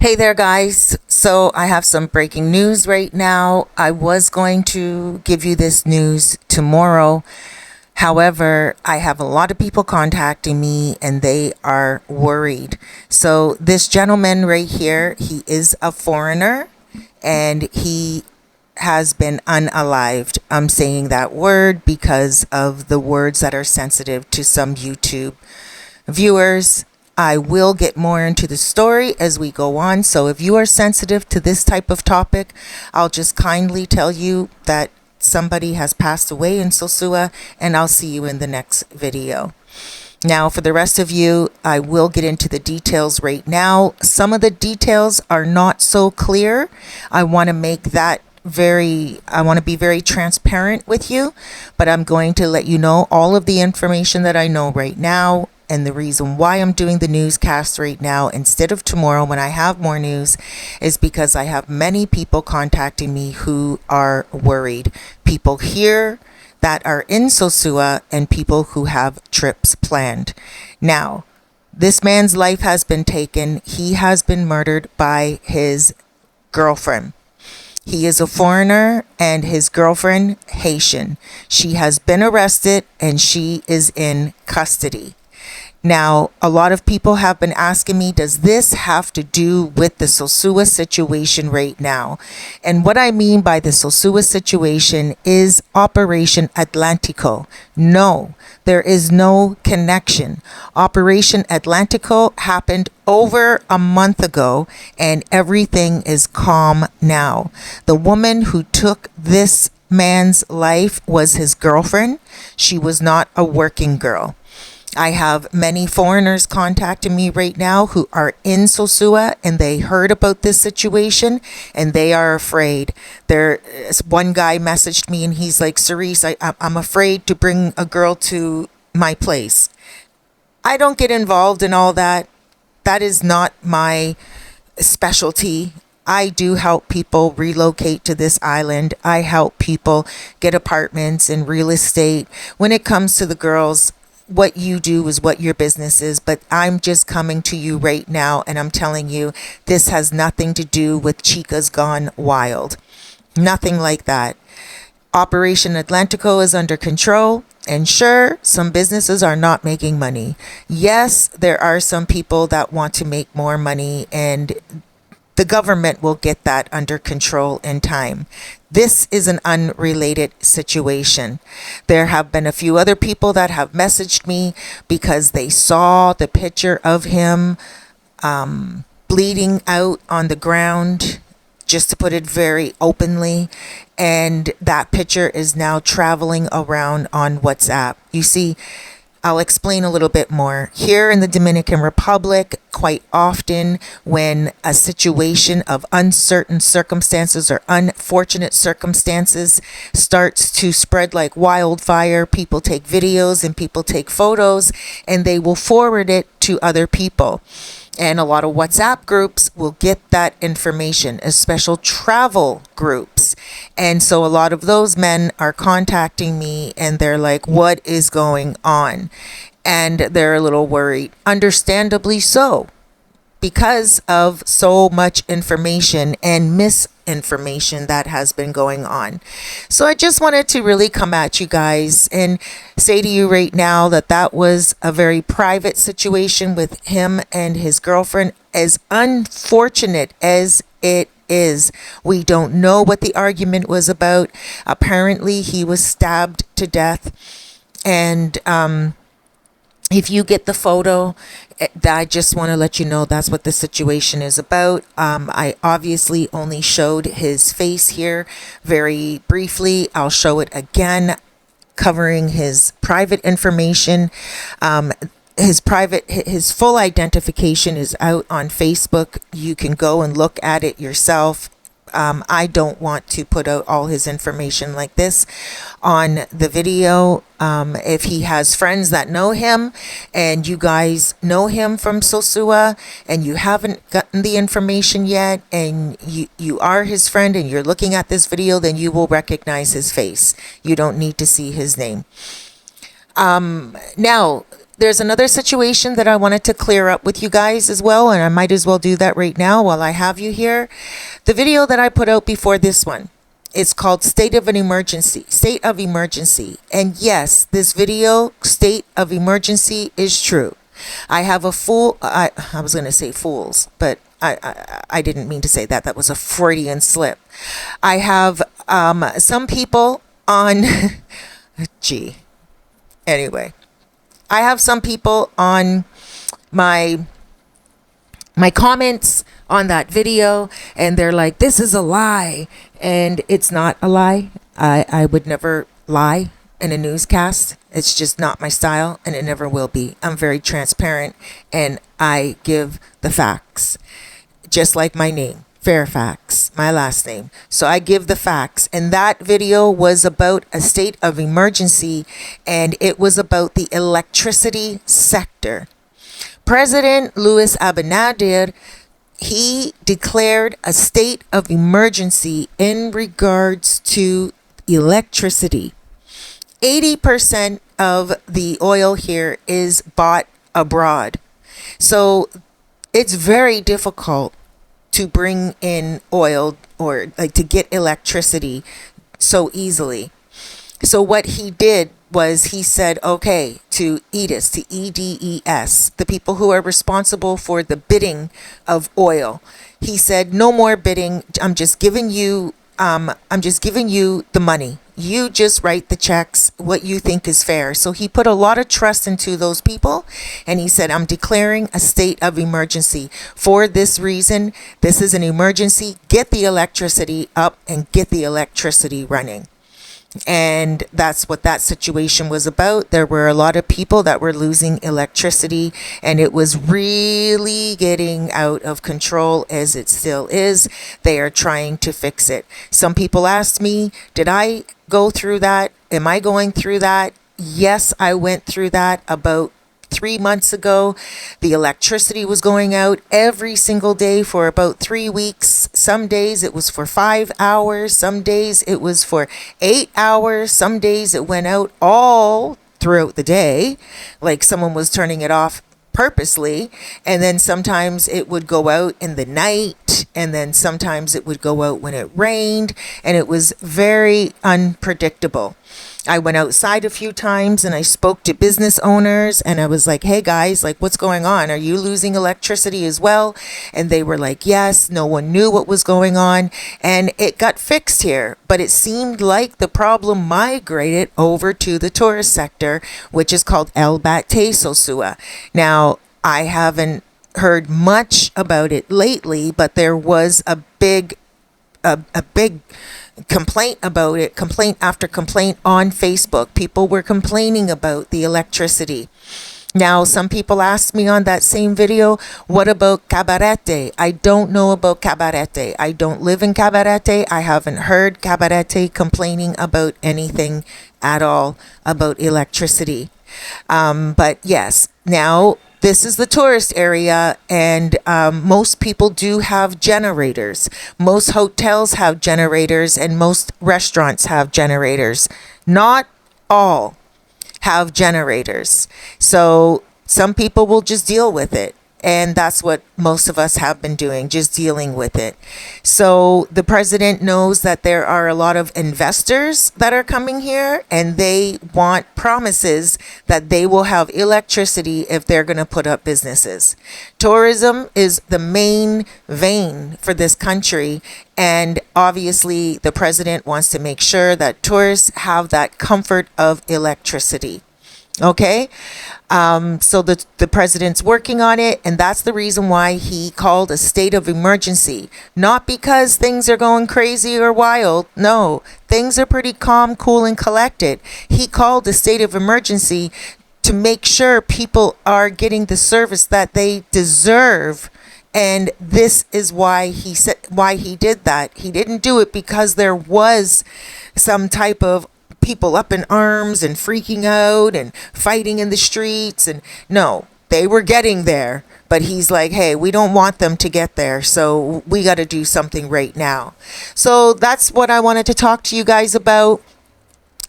Hey there, guys. So, I have some breaking news right now. I was going to give you this news tomorrow. However, I have a lot of people contacting me and they are worried. So, this gentleman right here, he is a foreigner and he has been unalived. I'm saying that word because of the words that are sensitive to some YouTube viewers. I will get more into the story as we go on. So if you are sensitive to this type of topic, I'll just kindly tell you that somebody has passed away in Sosua, and I'll see you in the next video. Now, for the rest of you, I will get into the details right now. Some of the details are not so clear. I want to be very transparent with you, but I'm going to let you know all of the information that I know right now. And the reason why I'm doing the newscast right now instead of tomorrow when I have more news is because I have many people contacting me who are worried. People here that are in Sosua and people who have trips planned. Now, this man's life has been taken. He has been murdered by his girlfriend. He is a foreigner and his girlfriend Haitian. She has been arrested and she is in custody. Now, a lot of people have been asking me, does this have to do with the Sosua situation right now? And what I mean by the Sosua situation is Operation Atlantico. No, there is no connection. Operation Atlantico happened over a month ago and everything is calm now. The woman who took this man's life was his girlfriend. She was not a working girl. I have many foreigners contacting me right now who are in Sosua and they heard about this situation and they are afraid. One guy messaged me and he's like, Cerise, I'm afraid to bring a girl to my place. I don't get involved in all that. That is not my specialty. I do help people relocate to this island. I help people get apartments and real estate. When it comes to the girls, what you do is what your business is, but I'm just coming to you right now and I'm telling you this has nothing to do with Chicas Gone Wild. Nothing like that. Operation Atlantico is under control, and sure, some businesses are not making money. Yes, there are some people that want to make more money, and the government will get that under control in time. This is an unrelated situation. There have been a few other people that have messaged me because they saw the picture of him bleeding out on the ground, just to put it very openly. And that picture is now traveling around on WhatsApp. You see, I'll explain a little bit more. Here in the Dominican Republic, quite often when a situation of uncertain circumstances or unfortunate circumstances starts to spread like wildfire, people take videos and people take photos and they will forward it to other people. And a lot of WhatsApp groups will get that information, especially travel groups. And so a lot of those men are contacting me and they're like, what is going on? And they're a little worried, understandably so, because of so much information and misinformation that has been going on. So I just wanted to really come at you guys and say to you right now that that was a very private situation with him and his girlfriend. As unfortunate as it is, we don't know what the argument was about. Apparently he was stabbed to death, and if you get the photo, I just want to let you know that's what the situation is about. I obviously only showed his face here very briefly. I'll show it again, covering his private information. His full identification is out on Facebook. You can go and look at it yourself. I don't want to put out all his information like this on the video. If he has friends that know him and you guys know him from Sosua and you haven't gotten the information yet and you are his friend and you're looking at this video, then you will recognize his face. You don't need to see his name. Now, there's another situation that I wanted to clear up with you guys as well, and I might as well do that right now while I have you here. The video that I put out before this one, it's called State of Emergency. And yes, this video, State of Emergency, is true. I have a I was going to say fools, but I didn't mean to say that. That was a Freudian slip. I have some people on, gee, anyway. I have some people on my comments on that video, and they're like, this is a lie. And it's not a lie. I would never lie in a newscast. It's just not my style, and it never will be. I'm very transparent, and I give the facts. Just like my name, Fairfax, my last name. So I give the facts. And that video was about a state of emergency, and it was about the electricity sector. President Luis Abinader, he declared a state of emergency in regards to electricity. 80% of the oil here is bought abroad. So it's very difficult to bring in oil or like to get electricity so easily. So what he did was he said, okay, to EDES, to EDES, the people who are responsible for the bidding of oil. He said, no more bidding. I'm just giving you the money. You just write the checks, what you think is fair. So he put a lot of trust into those people, and he said, I'm declaring a state of emergency. For this reason, this is an emergency. Get the electricity up and get the electricity running. And that's what that situation was about. There were a lot of people that were losing electricity, and it was really getting out of control, as it still is. They are trying to fix it. Some people asked me, did I go through that? Am I going through that? Yes, I went through that about 3 months ago. The electricity was going out every single day for about 3 weeks. Some days it was for 5 hours. Some days it was for 8 hours. Some days it went out all throughout the day, like someone was turning it off purposely. And then sometimes it would go out in the night, and then sometimes it would go out when it rained, and it was very unpredictable. I went outside a few times and I spoke to business owners, and I was like, hey guys, like, what's going on? Are you losing electricity as well? And they were like, yes. No one knew what was going on, and it got fixed here. But it seemed like the problem migrated over to the tourist sector, which is called Sosua. Now, I haven't heard much about it lately, but there was a big complaint about it, complaint after complaint on Facebook. People were complaining about the electricity. Now, some people asked me on that same video, what about Cabarete? I don't know about Cabarete. I don't live in Cabarete. I haven't heard Cabarete complaining about anything at all about electricity. But yes, now this is the tourist area, and most people do have generators. Most hotels have generators, and most restaurants have generators. Not all have generators. So some people will just deal with it. And that's what most of us have been doing, just dealing with it. So the president knows that there are a lot of investors that are coming here, and they want promises that they will have electricity if they're going to put up businesses. Tourism is the main vein for this country, and obviously the president wants to make sure that tourists have that comfort of electricity. Okay, so the president's working on it, and that's the reason why he called a state of emergency. Not because things are going crazy or wild. No, things are pretty calm, cool, and collected. He called a state of emergency to make sure people are getting the service that they deserve. And this is why he did that. He didn't do it because there was some type of people up in arms and freaking out and fighting in the streets. And no, they were getting there, but he's like, hey, we don't want them to get there, so we got to do something right now. So that's what I wanted to talk to you guys about.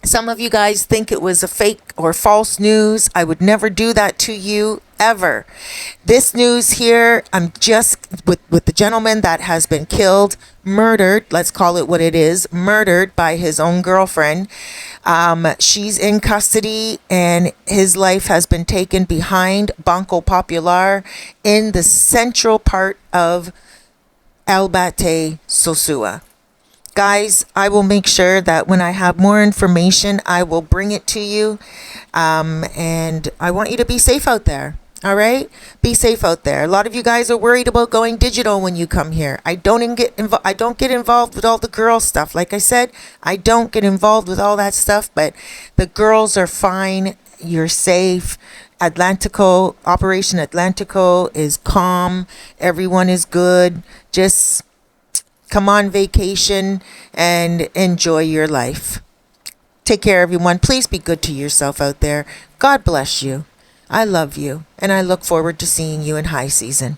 Some of you guys think it was a fake or false news. I would never do that to you ever. This news here, I'm just with the gentleman that has been killed, murdered, let's call it what it is, murdered by his own girlfriend. She's in custody and his life has been taken behind Banco Popular in the central part of Albate, Sosua. Guys, I will make sure that when I have more information, I will bring it to you. And I want you to be safe out there. All right? Be safe out there. A lot of you guys are worried about going digital when you come here. I don't get involved with all the girl stuff. Like I said, I don't get involved with all that stuff, but the girls are fine. You're safe. Atlantico, Operation Atlantico is calm. Everyone is good. Just come on vacation and enjoy your life. Take care, everyone. Please be good to yourself out there. God bless you. I love you, and I look forward to seeing you in high season.